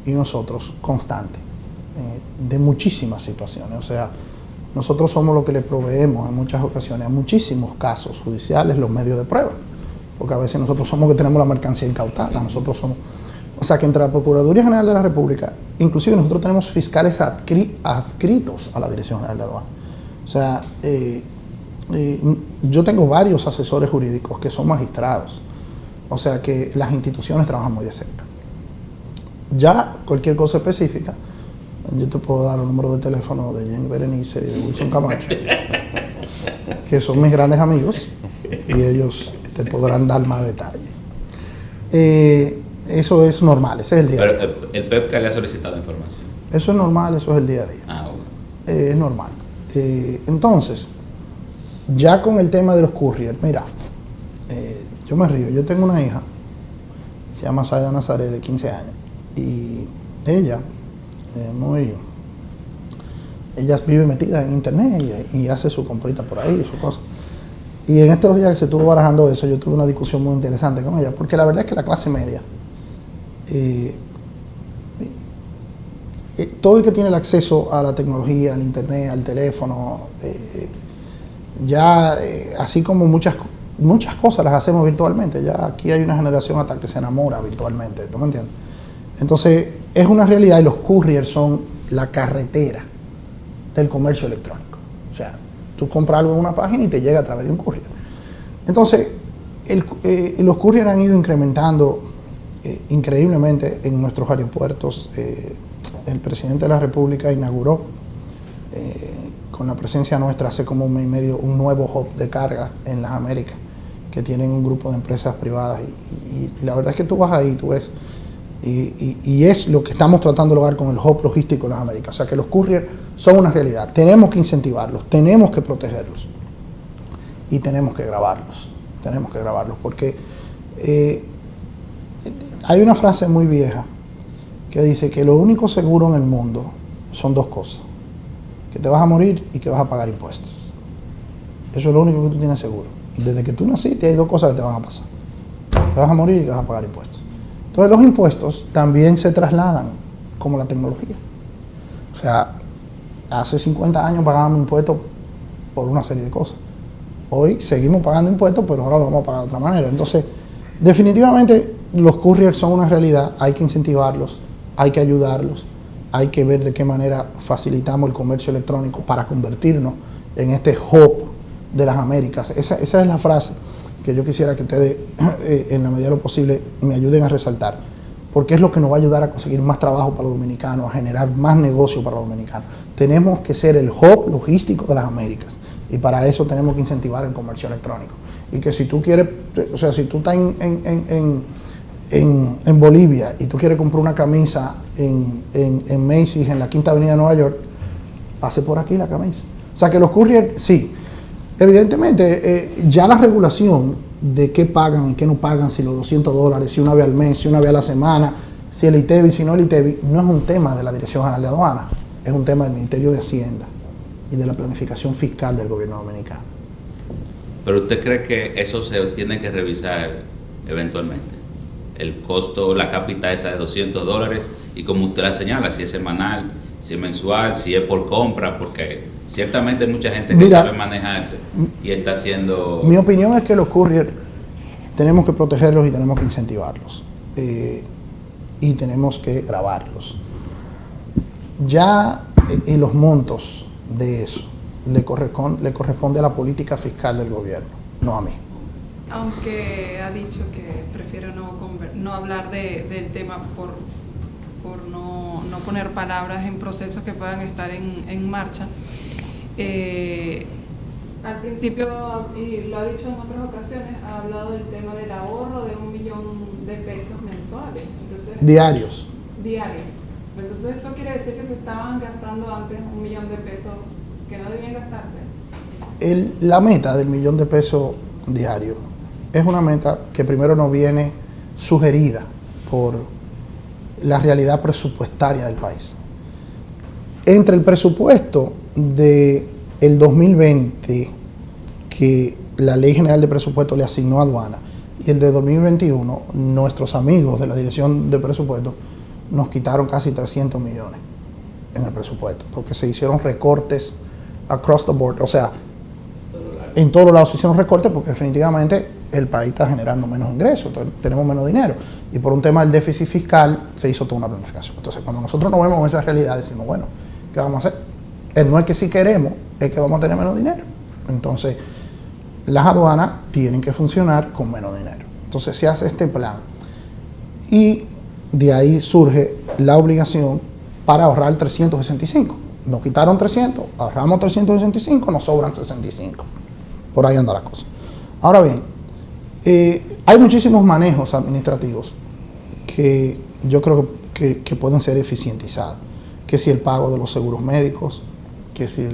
y nosotros, constante, de muchísimas situaciones. O sea, nosotros somos los que le proveemos en muchas ocasiones a muchísimos casos judiciales los medios de prueba, porque a veces nosotros somos que tenemos la mercancía incautada, nosotros somos... O sea, que entre la Procuraduría General de la República, inclusive nosotros tenemos fiscales adscritos a la Dirección General de Aduanas. O sea, yo tengo varios asesores jurídicos que son magistrados, o sea que las instituciones trabajan muy de cerca. Ya cualquier cosa específica, yo te puedo dar el número de teléfono de Jenny Berenice y de Wilson Camacho, que son mis grandes amigos, y ellos te podrán dar más detalle. Eso es normal, ese es el día a día. Pero el PEPCA le ha solicitado información. Eso es normal, eso es el día a día. Ah, bueno. Es normal. Entonces, ya con el tema de los couriers, mira, yo me río, yo tengo una hija, se llama Saida Nazaret, de 15 años, y ella vive metida en internet y hace su comprita por ahí, su cosa. Y en estos días que se estuvo barajando eso, yo tuve una discusión muy interesante con ella, porque la verdad es que la clase media, todo el que tiene el acceso a la tecnología, al internet, al teléfono, así como muchas cosas las hacemos virtualmente, ya aquí hay una generación hasta que se enamora virtualmente, ¿tú me entiendes? Entonces, es una realidad, y los couriers son la carretera del comercio electrónico. O sea, tú compras algo en una página y te llega a través de un courier. Entonces, los couriers han ido incrementando increíblemente en nuestros aeropuertos. El presidente de la República inauguró, con la presencia nuestra hace como un mes y medio, un nuevo hub de carga en las Américas, que tienen un grupo de empresas privadas. Y la verdad es que tú vas ahí, tú ves Y es lo que estamos tratando de lograr con el hub logístico en las Américas. O sea, que los couriers son una realidad. Tenemos que incentivarlos, tenemos que protegerlos y tenemos que grabarlos. Tenemos que grabarlos porque hay una frase muy vieja que dice que lo único seguro en el mundo son dos cosas: que te vas a morir y que vas a pagar impuestos. Eso es lo único que tú tienes seguro. Desde que tú naciste hay dos cosas que te van a pasar: te vas a morir y que vas a pagar impuestos. Entonces los impuestos también se trasladan como la tecnología. O sea, hace 50 años pagábamos impuestos por una serie de cosas. Hoy seguimos pagando impuestos, pero ahora lo vamos a pagar de otra manera. Entonces, definitivamente los couriers son una realidad, hay que incentivarlos, hay que ayudarlos, hay que ver de qué manera facilitamos el comercio electrónico para convertirnos en este hub de las Américas. Esa es la frase que yo quisiera que ustedes, en la medida de lo posible, me ayuden a resaltar, porque es lo que nos va a ayudar a conseguir más trabajo para los dominicanos, a generar más negocio para los dominicanos. Tenemos que ser el hub logístico de las Américas, y para eso tenemos que incentivar el comercio electrónico. Y que si tú quieres, o sea, si tú estás en Bolivia y tú quieres comprar una camisa en Macy's, en la Quinta Avenida de Nueva York, pase por aquí la camisa. O sea que los couriers, sí. Evidentemente, ya la regulación de qué pagan y qué no pagan, si los $200, si una vez al mes, si una vez a la semana, si el ITEVI, si no el ITEVI, no es un tema de la Dirección General de Aduanas, es un tema del Ministerio de Hacienda y de la planificación fiscal del gobierno dominicano. ¿Pero usted cree que eso se tiene que revisar eventualmente? El costo, la cápita esa de $200, y como usted la señala, si es semanal, si es mensual, si es por compra, porque ciertamente hay mucha gente que sabe manejarse y está haciendo... Mi opinión es que los couriers tenemos que protegerlos y tenemos que incentivarlos, y tenemos que grabarlos. Ya en los montos de eso le corresponde a la política fiscal del gobierno, no a mí. Aunque ha dicho que prefiere no hablar del tema por no poner palabras en procesos que puedan estar en marcha. Al principio, y lo ha dicho en otras ocasiones, ha hablado del tema del ahorro de $1 millón mensuales. Entonces, Diarios. Entonces esto quiere decir que se estaban gastando antes $1 millón que no debían gastarse. La meta del $1 millón diario es una meta que primero nos viene sugerida por la realidad presupuestaria del país. Entre el presupuesto del 2020 que la Ley General de Presupuesto le asignó a aduana y el de 2021, nuestros amigos de la Dirección de Presupuesto nos quitaron casi 300 millones en el presupuesto, porque se hicieron recortes across the board, o sea, en todos lados se hicieron recortes porque definitivamente el país está generando menos ingresos, entonces tenemos menos dinero, y por un tema del déficit fiscal se hizo toda una planificación. Entonces cuando nosotros nos vemos en esa realidad decimos, bueno, ¿qué vamos a hacer? No es que si queremos, es que vamos a tener menos dinero. Entonces las aduanas tienen que funcionar con menos dinero. Entonces se hace este plan y de ahí surge la obligación para ahorrar 365. Nos quitaron 300, ahorramos 365, nos sobran 65. Por ahí anda la cosa. Ahora bien, hay muchísimos manejos administrativos que yo creo que pueden ser eficientizados. Que si el pago de los seguros médicos, que si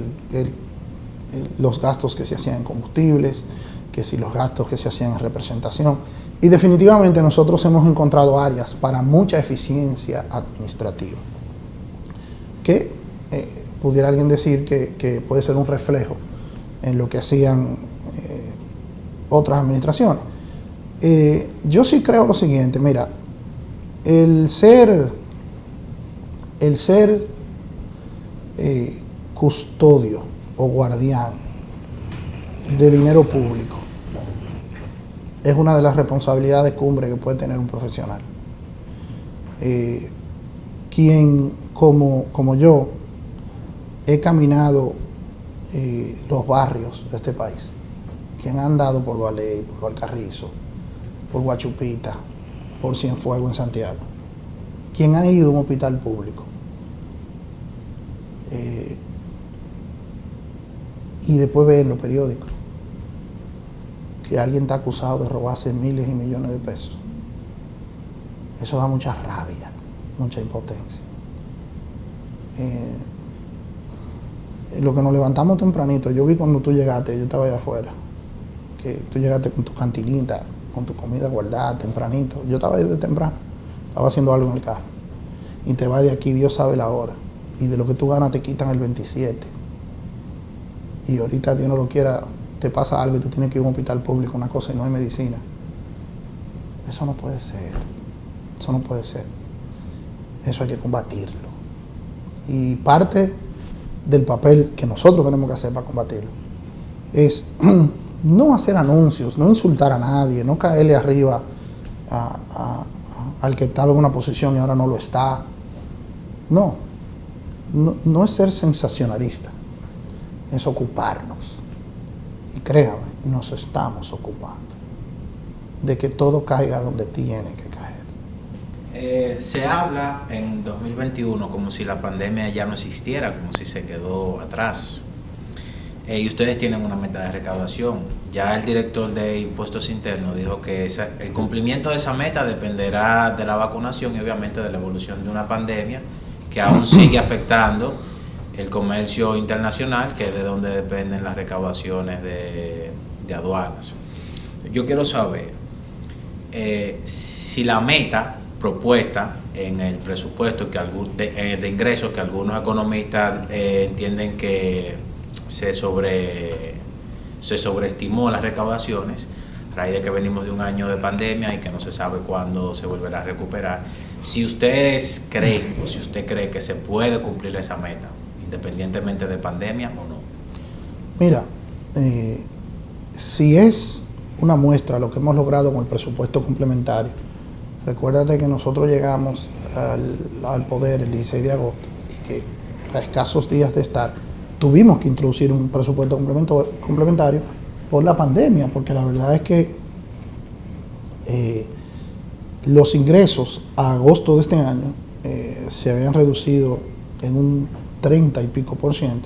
los gastos que se hacían en combustibles, que si los gastos que se hacían en representación. Y definitivamente nosotros hemos encontrado áreas para mucha eficiencia administrativa. Que pudiera alguien decir que puede ser un reflejo en lo que hacían otras administraciones. Yo sí creo lo siguiente, mira, el ser custodio o guardián de dinero público es una de las responsabilidades cumbre que puede tener un profesional. Quien como yo he caminado los barrios de este país, quien ha andado por Valey, por Valcarrizo, por Guachupita, por Cienfuegos en Santiago, quien ha ido a un hospital público y después ve en los periódicos que alguien está acusado de robarse miles y millones de pesos, Eso da mucha rabia, mucha impotencia. Lo que nos levantamos tempranito, yo vi cuando tú llegaste, yo estaba allá afuera, que tú llegaste con tu cantinita, con tu comida guardada tempranito. Yo estaba ahí de temprano, estaba haciendo algo en el carro. Y te vas de aquí, Dios sabe la hora. Y de lo que tú ganas te quitan el 27. Y ahorita, Dios no lo quiera, te pasa algo y tú tienes que ir a un hospital público, una cosa, y no hay medicina. Eso no puede ser. Eso no puede ser. Eso hay que combatirlo. Y parte del papel que nosotros tenemos que hacer para combatirlo es no hacer anuncios, no insultar a nadie, no caerle arriba al que estaba en una posición y ahora no lo está. No es ser sensacionalista, es ocuparnos. Y créame, nos estamos ocupando de que todo caiga donde tiene que caer. Se habla en 2021 como si la pandemia ya no existiera, como si se quedó atrás. Y ustedes tienen una meta de recaudación. Ya el director de Impuestos Internos dijo que el cumplimiento de esa meta dependerá de la vacunación y obviamente de la evolución de una pandemia que aún sigue afectando el comercio internacional, que es de donde dependen las recaudaciones de aduanas. Yo quiero saber si la meta propuesta en el presupuesto de ingresos que algunos economistas entienden que se sobreestimó las recaudaciones a raíz de que venimos de un año de pandemia y que no se sabe cuándo se volverá a recuperar. Si ustedes creen o si usted cree que se puede cumplir esa meta, independientemente de pandemia o no. Mira, si es una muestra lo que hemos logrado con el presupuesto complementario, recuérdate que nosotros llegamos al poder el 16 de agosto y que a escasos días de estar tuvimos que introducir un presupuesto complementario por la pandemia, porque la verdad es que los ingresos a agosto de este año se habían reducido en un 30 y pico %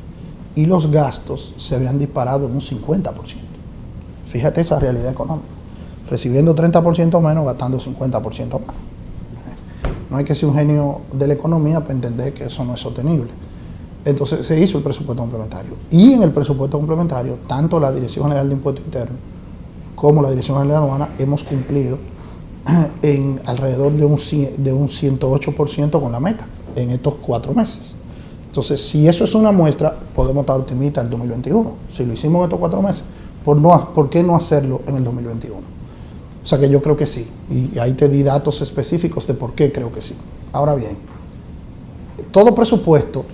y los gastos se habían disparado en un 50%. Fíjate esa realidad económica. Recibiendo 30% menos, gastando 50% más. No hay que ser un genio de la economía para entender que eso no es sostenible. Entonces se hizo el presupuesto complementario. Y en el presupuesto complementario, tanto la Dirección General de Impuestos Internos como la Dirección General de Aduanas hemos cumplido en alrededor de un 108% con la meta en estos 4 meses. Entonces, si eso es una muestra, podemos estar optimistas en el 2021. Si lo hicimos en estos 4 meses, ¿por qué no hacerlo en el 2021? O sea que yo creo que sí. Y ahí te di datos específicos de por qué creo que sí. Ahora bien, todo presupuesto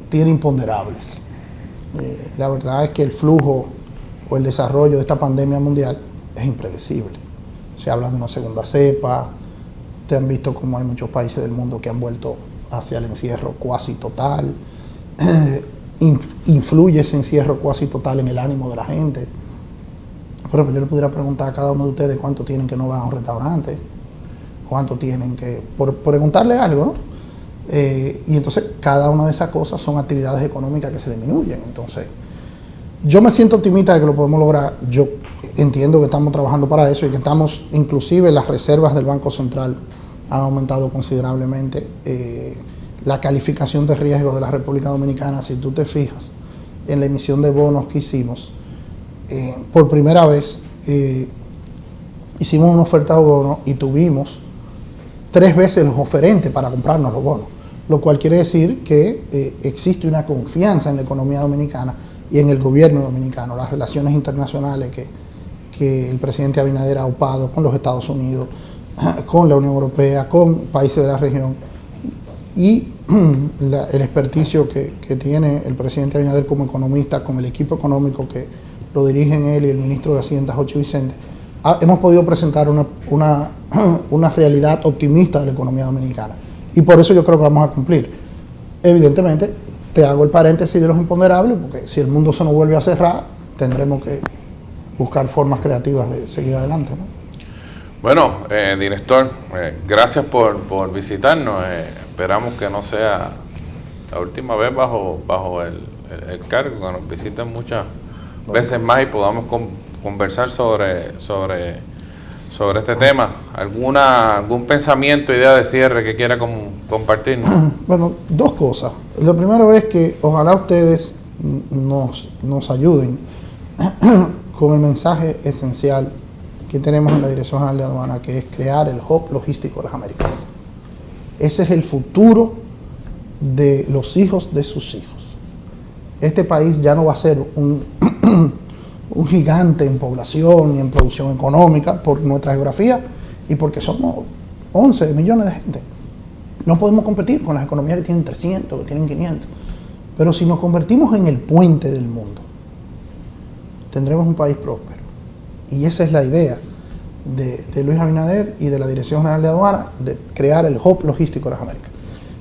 tiene imponderables. La verdad es que el flujo o el desarrollo de esta pandemia mundial es impredecible. Se habla de una segunda cepa. Te han visto como hay muchos países del mundo que han vuelto hacia el encierro cuasi total. Influye ese encierro cuasi total en el ánimo de la gente. Por ejemplo, yo le pudiera preguntar a cada uno de ustedes cuánto tienen que no van a un restaurante, cuánto tienen que, por preguntarle algo, ¿no? Y entonces cada una de esas cosas son actividades económicas que se disminuyen. Entonces, yo me siento optimista de que lo podemos lograr. Yo entiendo que estamos trabajando para eso y que estamos, inclusive las reservas del Banco Central han aumentado considerablemente. La calificación de riesgo de la República Dominicana, si tú te fijas en la emisión de bonos que hicimos, por primera vez hicimos una oferta de bonos y tuvimos 3 veces los oferentes para comprarnos los bonos, lo cual quiere decir que existe una confianza en la economía dominicana y en el gobierno dominicano, las relaciones internacionales que el presidente Abinader ha upado con los Estados Unidos, con la Unión Europea, con países de la región, y el experticio que tiene el presidente Abinader como economista, con el equipo económico que lo dirigen él y el ministro de Hacienda, Jochi Vicente. Hemos podido presentar una realidad optimista de la economía dominicana y por eso yo creo que vamos a cumplir. Evidentemente, te hago el paréntesis de los imponderables, porque si el mundo se nos vuelve a cerrar, tendremos que buscar formas creativas de seguir adelante, ¿no? Bueno, director, gracias por visitarnos. Esperamos que no sea la última vez bajo el cargo, que nos visiten muchas veces más y podamos conversar sobre sobre este tema. ¿Algún pensamiento, idea de cierre que quiera compartirnos? Bueno, dos cosas. Lo primero es que ojalá ustedes nos ayuden con el mensaje esencial que tenemos en la Dirección General de Aduana, que es crear el hub logístico de las Américas. Ese es el futuro de los hijos de sus hijos. Este país ya no va a ser un gigante en población y en producción económica por nuestra geografía y porque somos 11 millones de gente. No podemos competir con las economías que tienen 300, que tienen 500. Pero si nos convertimos en el puente del mundo, tendremos un país próspero. Y esa es la idea de Luis Abinader y de la Dirección General de Aduana, de crear el hub logístico de las Américas.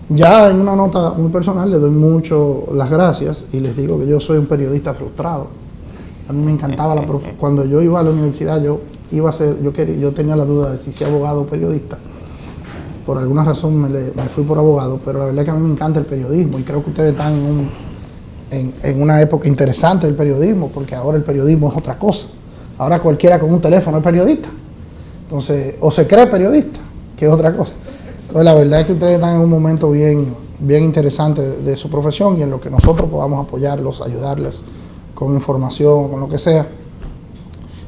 Ya en una nota muy personal le doy mucho las gracias y les digo que yo soy un periodista frustrado. A mí me encantaba cuando yo iba a la universidad, yo tenía la duda de si ser abogado o periodista. Por alguna razón me fui por abogado, pero la verdad es que a mí me encanta el periodismo y creo que ustedes están en una época interesante del periodismo, porque ahora el periodismo es otra cosa. Ahora cualquiera con un teléfono es periodista. Entonces, o se cree periodista, que es otra cosa. Entonces, la verdad es que ustedes están en un momento bien interesante de su profesión y en lo que nosotros podamos apoyarlos, ayudarles con información, con lo que sea.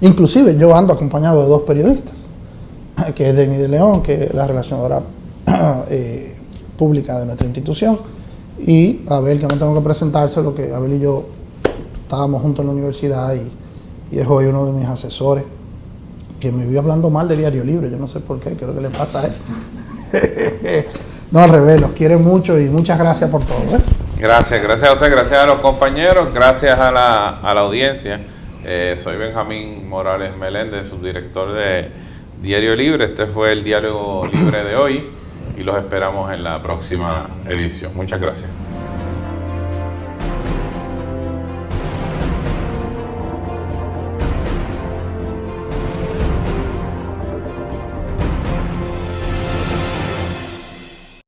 Inclusive yo ando acompañado de 2 periodistas, que es Denis de León, que es la relacionadora pública de nuestra institución, y Abel, que no tengo que presentarse, lo que Abel y yo estábamos juntos en la universidad y es hoy uno de mis asesores, que me vio hablando mal de Diario Libre, yo no sé por qué, creo que le pasa a él. No, al revés, los quiere mucho y muchas gracias por todo. Gracias a usted, gracias a los compañeros, gracias a la audiencia. Soy Benjamín Morales Meléndez, subdirector de Diario Libre. Este fue el Diálogo Libre de hoy y los esperamos en la próxima edición. Muchas gracias.